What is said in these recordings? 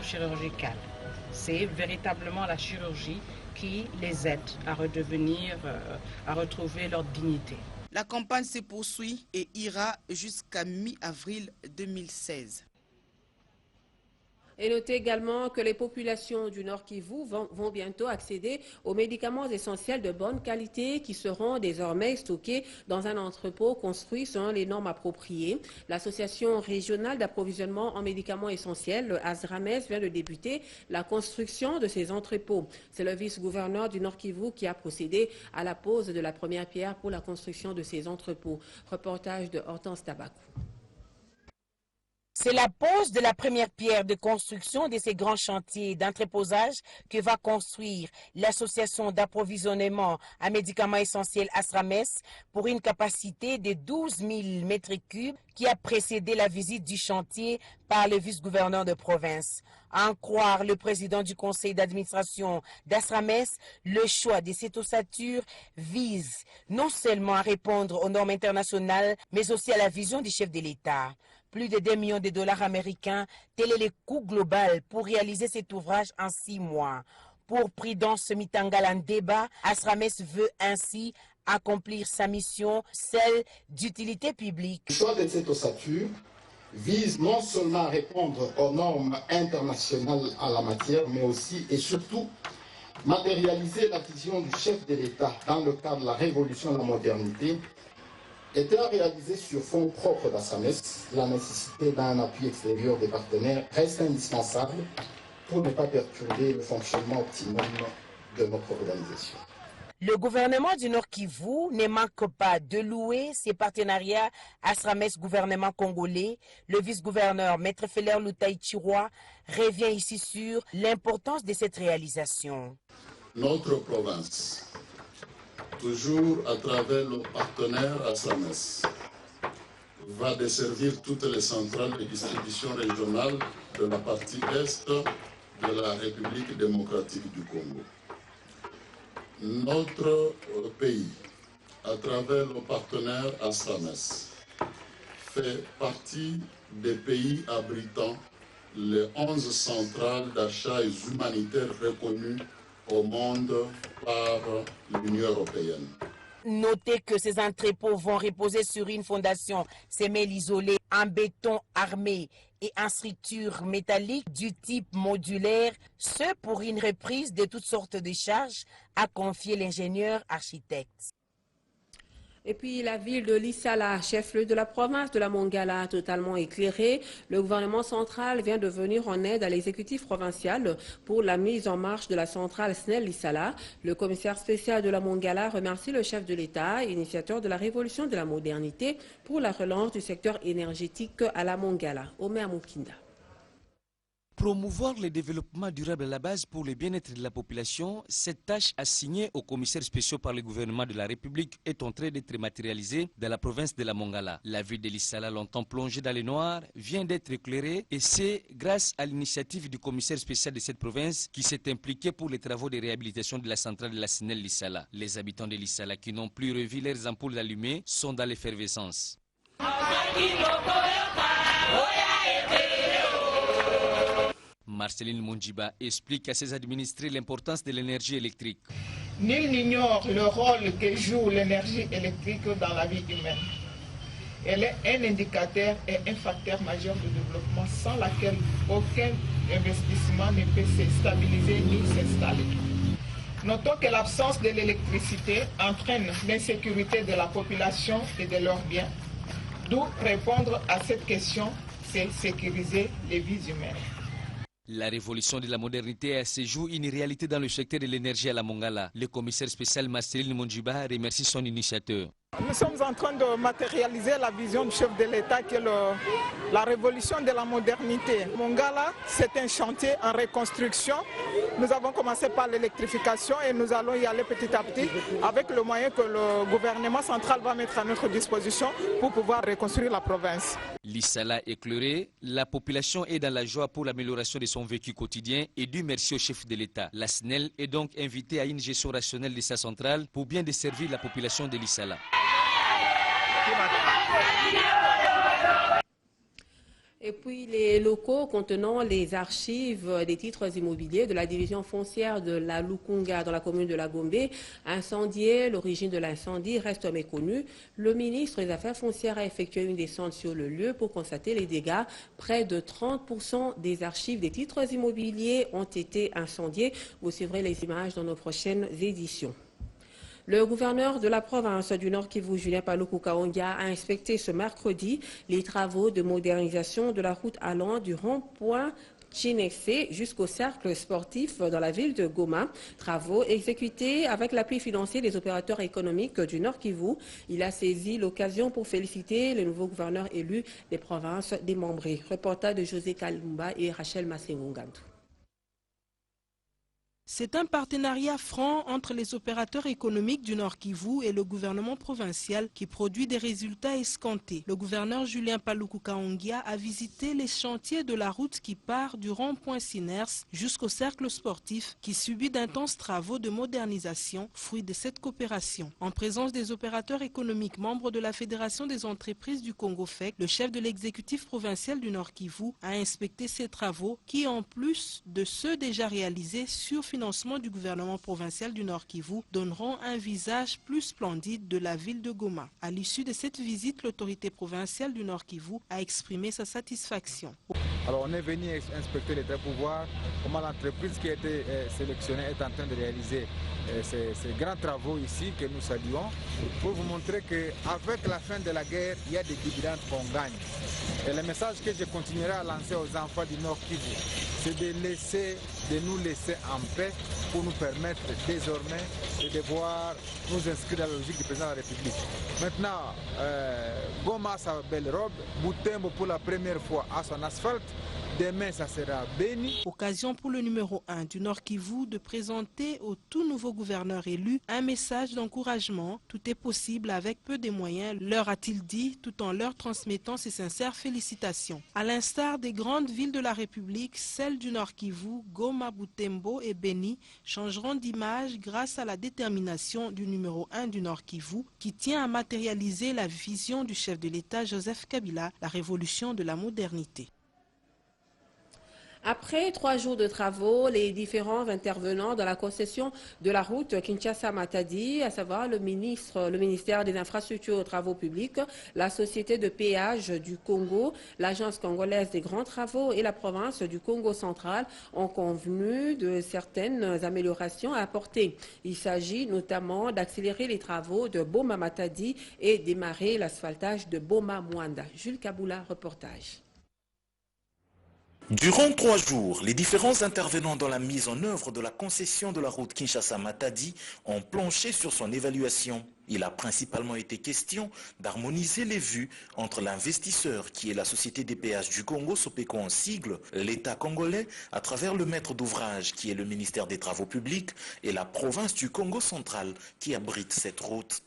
chirurgicale. C'est véritablement la chirurgie qui les aide à redevenir, à retrouver leur dignité. La campagne se poursuit et ira jusqu'à mi-avril 2016. Et notez également que les populations du Nord Kivu vont bientôt accéder aux médicaments essentiels de bonne qualité qui seront désormais stockés dans un entrepôt construit selon les normes appropriées. L'association régionale d'approvisionnement en médicaments essentiels, le ASRAMES, vient de débuter la construction de ces entrepôts. C'est le vice-gouverneur du Nord Kivu qui a procédé à la pose de la première pierre pour la construction de ces entrepôts. Reportage de Hortense Tabakou. C'est la pose de la première pierre de construction de ces grands chantiers d'entreposage que va construire l'association d'approvisionnement à médicaments essentiels ASRAMES pour une capacité de 12 000 mètres cubes qui a précédé la visite du chantier par le vice-gouverneur de province. À en croire le président du conseil d'administration d'ASRAMES, le choix de cette ossature vise non seulement à répondre aux normes internationales, mais aussi à la vision du chef de l'État. Plus de 2 millions de dollars américains, tel est le coût global pour réaliser cet ouvrage en 6 mois. Pour Prudence Mitangalandeba, ASRAMES veut ainsi accomplir sa mission, celle d'utilité publique. Le choix de cette ossature vise non seulement à répondre aux normes internationales en la matière, mais aussi et surtout matérialiser la vision du chef de l'État dans le cadre de la révolution de la modernité. Étant réalisé sur fonds propres d'ASRAMES, la nécessité d'un appui extérieur des partenaires reste indispensable pour ne pas perturber le fonctionnement optimum de notre organisation. Le gouvernement du Nord Kivu ne manque pas de louer ses partenariats ASRAMES gouvernement congolais. Le vice-gouverneur Maître Feller Lutaïchiroa revient ici sur l'importance de cette réalisation. Notre province, toujours à travers nos partenaires ASRAMES, va desservir toutes les centrales de distribution régionales de la partie est de la République démocratique du Congo. Notre pays, à travers nos partenaires ASRAMES, fait partie des pays abritant les 11 centrales d'achats humanitaires reconnues au monde par l'Union européenne. Notez que ces entrepôts vont reposer sur une fondation semelle isolée en béton armé et en structure métallique du type modulaire, ce pour une reprise de toutes sortes de charges, a confié l'ingénieur architecte. Et puis la ville de Lissala, chef-lieu de la province de la Mongala, totalement éclairée. Le gouvernement central vient de venir en aide à l'exécutif provincial pour la mise en marche de la centrale SNEL Lissala. Le commissaire spécial de la Mongala remercie le chef de l'État, initiateur de la révolution de la modernité pour la relance du secteur énergétique à la Mongala. Omer Moukinda. Promouvoir le développement durable à la base pour le bien-être de la population, cette tâche assignée aux commissaires spéciaux par le gouvernement de la République est en train d'être matérialisée dans la province de la Mongala. La ville de Lissala, longtemps plongée dans le noir, vient d'être éclairée et c'est grâce à l'initiative du commissaire spécial de cette province qui s'est impliqué pour les travaux de réhabilitation de la centrale de la SNEL Lissala. Les habitants de Lissala qui n'ont plus revu leurs ampoules allumées sont dans l'effervescence. Marceline Mondjiba explique à ses administrés l'importance de l'énergie électrique. Nul n'ignore le rôle que joue l'énergie électrique dans la vie humaine. Elle est un indicateur et un facteur majeur de développement sans laquelle aucun investissement ne peut se stabiliser ni s'installer. Notons que l'absence de l'électricité entraîne l'insécurité de la population et de leurs biens. D'où répondre à cette question, c'est sécuriser les vies humaines. La révolution de la modernité se joue une réalité dans le secteur de l'énergie à la Mongala. Le commissaire spécial Marceline Mondjiba remercie son initiateur. Nous sommes en train de matérialiser la vision du chef de l'État qui est la révolution de la modernité. Mongala, c'est un chantier en reconstruction. Nous avons commencé par l'électrification et nous allons y aller petit à petit avec le moyen que le gouvernement central va mettre à notre disposition pour pouvoir reconstruire la province. Lissala éclairée, la population est dans la joie pour l'amélioration de son vécu quotidien et du merci au chef de l'État. La SNEL est donc invitée à une gestion rationnelle de sa centrale pour bien desservir la population de Lissala. Et puis les locaux contenant les archives des titres immobiliers de la division foncière de la Lukunga dans la commune de la Gombe, incendiés. L'origine de l'incendie reste méconnue. Le ministre des Affaires foncières a effectué une descente sur le lieu pour constater les dégâts. Près de 30% des archives des titres immobiliers ont été incendiées. Vous suivrez les images dans nos prochaines éditions. Le gouverneur de la province du Nord Kivu, Julien Paluku Kahongya, a inspecté ce mercredi les travaux de modernisation de la route allant du rond-point Chinexé jusqu'au cercle sportif dans la ville de Goma. Travaux exécutés avec l'appui financier des opérateurs économiques du Nord Kivu. Il a saisi l'occasion pour féliciter les nouveaux gouverneurs élus des provinces démembrées. Reportage de José Kalumba et Rachel Masengungantou. C'est un partenariat franc entre les opérateurs économiques du Nord Kivu et le gouvernement provincial qui produit des résultats escomptés. Le gouverneur Julien Paluku Kahongya a visité les chantiers de la route qui part du rond-point Siners jusqu'au cercle sportif qui subit d'intenses travaux de modernisation, fruit de cette coopération. En présence des opérateurs économiques membres de la Fédération des entreprises du Congo FEC, le chef de l'exécutif provincial du Nord Kivu a inspecté ces travaux qui, en plus de ceux déjà réalisés sur financement du gouvernement provincial du Nord Kivu, donneront un visage plus splendide de la ville de Goma. À l'issue de cette visite, l'autorité provinciale du Nord Kivu a exprimé sa satisfaction. Alors on est venu inspecter les travaux pour voir comment l'entreprise qui a été sélectionnée est en train de réaliser ces grands travaux ici que nous saluons, pour vous montrer qu'avec la fin de la guerre, il y a des dividendes qu'on gagne. Et le message que je continuerai à lancer aux enfants du Nord Kivu, c'est de nous laisser en paix pour nous permettre désormais de devoir nous inscrire dans la logique du président de la République. Maintenant, Goma a sa belle robe, Butembo pour la première fois a son asphalte. Demain, ça sera béni. Occasion pour le numéro 1 du Nord Kivu de présenter au tout nouveau gouverneur élu un message d'encouragement. Tout est possible avec peu de moyens, leur a-t-il dit, tout en leur transmettant ses sincères félicitations. À l'instar des grandes villes de la République, celles du Nord Kivu, Goma, Butembo et Beni changeront d'image grâce à la détermination du numéro 1 du Nord Kivu qui tient à matérialiser la vision du chef de l'État Joseph Kabila, la révolution de la modernité. Après 3 jours de travaux, les différents intervenants dans la concession de la route Kinshasa-Matadi, à savoir le ministère des Infrastructures et Travaux publics, la Société de péage du Congo, l'Agence congolaise des grands travaux et la province du Congo central, ont convenu de certaines améliorations à apporter. Il s'agit notamment d'accélérer les travaux de Boma-Matadi et démarrer l'asphaltage de Boma-Mwanda. Jules Kaboula, reportage. Durant 3 jours, les différents intervenants dans la mise en œuvre de la concession de la route Kinshasa-Matadi ont planché sur son évaluation. Il a principalement été question d'harmoniser les vues entre l'investisseur qui est la Société des péages du Congo, Sopeco en sigle, l'État congolais à travers le maître d'ouvrage qui est le ministère des Travaux publics et la province du Congo central qui abrite cette route.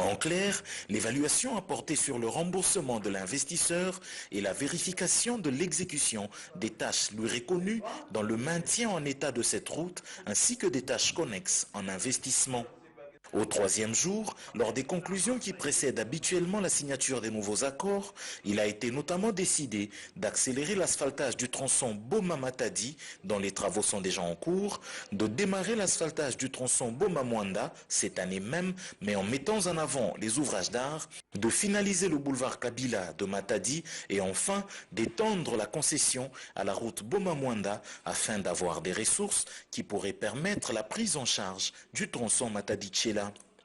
En clair, l'évaluation a porté sur le remboursement de l'investisseur et la vérification de l'exécution des tâches lui reconnues dans le maintien en état de cette route ainsi que des tâches connexes en investissement. Au 3e jour, lors des conclusions qui précèdent habituellement la signature des nouveaux accords, il a été notamment décidé d'accélérer l'asphaltage du tronçon Boma-Matadi, dont les travaux sont déjà en cours, de démarrer l'asphaltage du tronçon Boma-Mwanda cette année même, mais en mettant en avant les ouvrages d'art, de finaliser le boulevard Kabila de Matadi et enfin d'étendre la concession à la route Boma-Mwanda afin d'avoir des ressources qui pourraient permettre la prise en charge du tronçon Matadi-Tchela.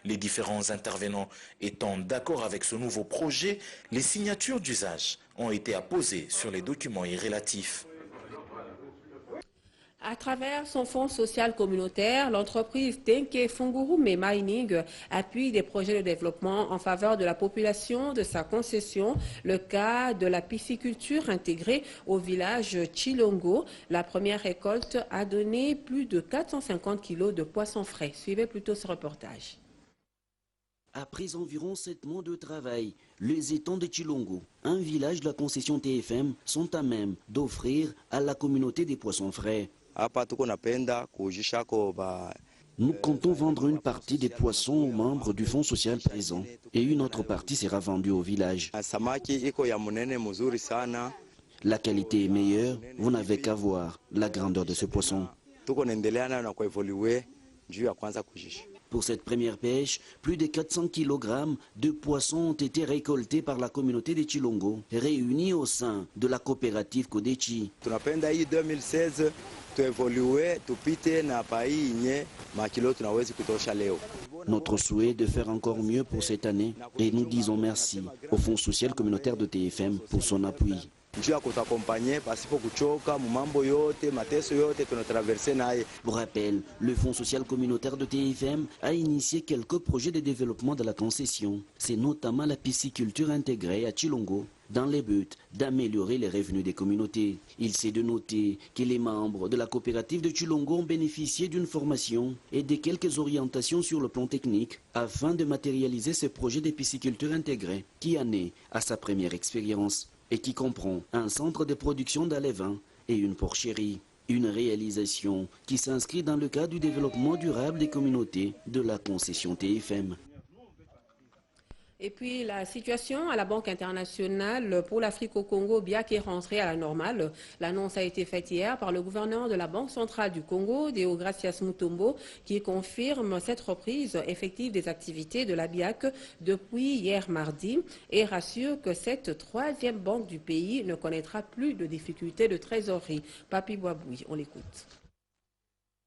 Les différents intervenants étant d'accord avec ce nouveau projet, les signatures d'usage ont été apposées sur les documents y relatifs. À travers son fonds social communautaire, l'entreprise Tenke Fungurume Mining appuie des projets de développement en faveur de la population de sa concession. Le cas de la pisciculture intégrée au village Chilongo. La première récolte a donné plus de 450 kilos de poissons frais. Suivez plutôt ce reportage. Après environ 7 mois de travail, les étangs de Chilongo, un village de la concession TFM, sont à même d'offrir à la communauté des poissons frais. Nous comptons vendre une partie des poissons aux membres du fonds social présent et une autre partie sera vendue au village. La qualité est meilleure, vous n'avez qu'à voir la grandeur de ce poisson. Pour cette première pêche, plus de 400 kg de poissons ont été récoltés par la communauté de Chilongo, réunis au sein de la coopérative Kodechi. Notre souhait est de faire encore mieux pour cette année et nous disons merci au Fonds social communautaire de TFM pour son appui. Pour rappel, le Fonds social communautaire de TFM a initié quelques projets de développement de la concession. C'est notamment la pisciculture intégrée à Chilongo, dans le but d'améliorer les revenus des communautés. Il s'est de noter que les membres de la coopérative de Chilongo ont bénéficié d'une formation et de quelques orientations sur le plan technique afin de matérialiser ce projet de pisciculture intégrée qui en est à sa première expérience et qui comprend un centre de production d'alevin et une porcherie. Une réalisation qui s'inscrit dans le cadre du développement durable des communautés de la concession TFM. Et puis la situation à la Banque internationale pour l'Afrique au Congo, BIAC, est rentrée à la normale. L'annonce a été faite hier par le gouverneur de la Banque centrale du Congo, Deogracias Mutombo, qui confirme cette reprise effective des activités de la BIAC depuis hier mardi et rassure que cette troisième banque du pays ne connaîtra plus de difficultés de trésorerie. Papi Boaboui, on l'écoute.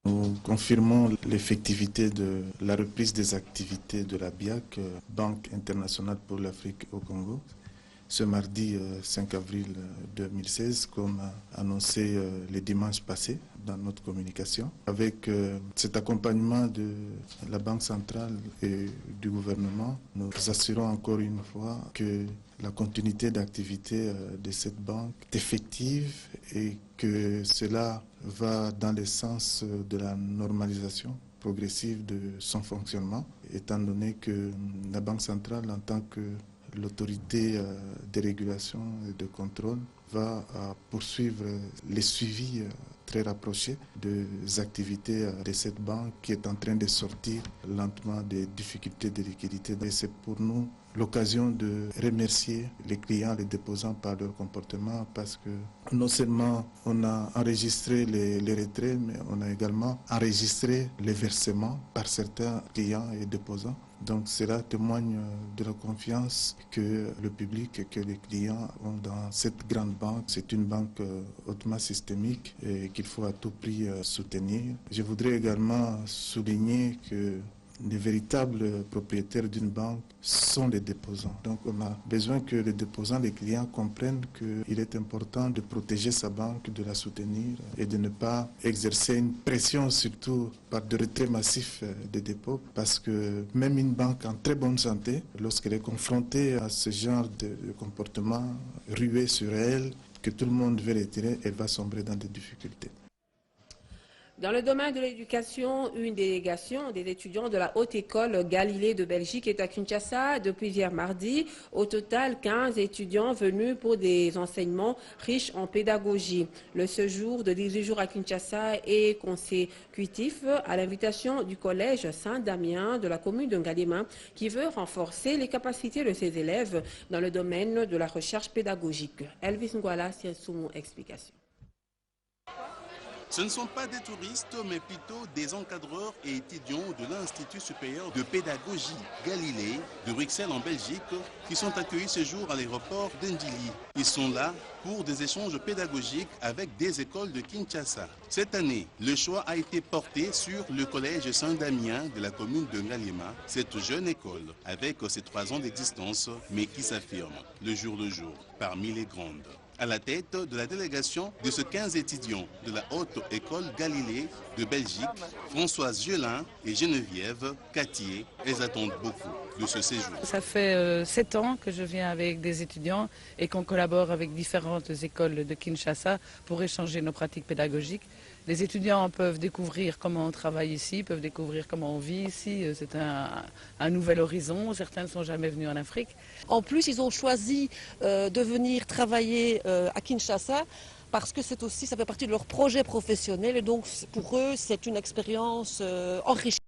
Nous confirmons l'effectivité de la reprise des activités de la BIAC, Banque internationale pour l'Afrique au Congo, ce mardi 5 avril 2016, comme annoncé le dimanche passé dans notre communication. Avec cet accompagnement de la Banque centrale et du gouvernement, nous assurons encore une fois que la continuité d'activité de cette banque est effective et que cela va dans le sens de la normalisation progressive de son fonctionnement, étant donné que la Banque centrale, en tant que l'autorité de régulation et de contrôle, va poursuivre les suivis très rapprochés des activités de cette banque qui est en train de sortir lentement des difficultés de liquidité. Et c'est pour nous l'occasion de remercier les clients, les déposants par leur comportement, parce que non seulement on a enregistré les retraits, mais on a également enregistré les versements par certains clients et déposants. Donc cela témoigne de la confiance que le public et que les clients ont dans cette grande banque. C'est une banque hautement systémique et qu'il faut à tout prix soutenir. Je voudrais également souligner que les véritables propriétaires d'une banque sont les déposants. Donc on a besoin que les déposants, les clients comprennent qu'il est important de protéger sa banque, de la soutenir et de ne pas exercer une pression, surtout par de retraits massifs des dépôts, parce que même une banque en très bonne santé, lorsqu'elle est confrontée à ce genre de comportement rué sur elle, que tout le monde veut retirer, elle va sombrer dans des difficultés. Dans le domaine de l'éducation, une délégation des étudiants de la Haute École Galilée de Belgique est à Kinshasa depuis hier mardi. Au total, 15 étudiants venus pour des enseignements riches en pédagogie. Le séjour de 18 jours à Kinshasa est consécutif à l'invitation du collège Saint-Damien de la commune de Ngalema qui veut renforcer les capacités de ses élèves dans le domaine de la recherche pédagogique. Elvis Ngwala, c'est son explication. Ce ne sont pas des touristes, mais plutôt des encadreurs et étudiants de l'Institut supérieur de pédagogie Galilée de Bruxelles en Belgique qui sont accueillis ce jour à l'aéroport d'Ndili. Ils sont là pour des échanges pédagogiques avec des écoles de Kinshasa. Cette année, le choix a été porté sur le collège Saint-Damien de la commune de Ngalema, cette jeune école avec ses 3 ans d'existence, mais qui s'affirme le jour le jour parmi les grandes. À la tête de la délégation de ce 15 étudiants de la Haute École Galilée de Belgique, Françoise Gelin et Geneviève Cattier, elles attendent beaucoup de ce séjour. Ça fait 7 ans que je viens avec des étudiants et qu'on collabore avec différentes écoles de Kinshasa pour échanger nos pratiques pédagogiques. Les étudiants peuvent découvrir comment on travaille ici, peuvent découvrir comment on vit ici. C'est un nouvel horizon. Certains ne sont jamais venus en Afrique. En plus, ils ont choisi de venir travailler à Kinshasa parce que ça fait partie de leur projet professionnel. Et donc, pour eux, c'est une expérience enrichissante.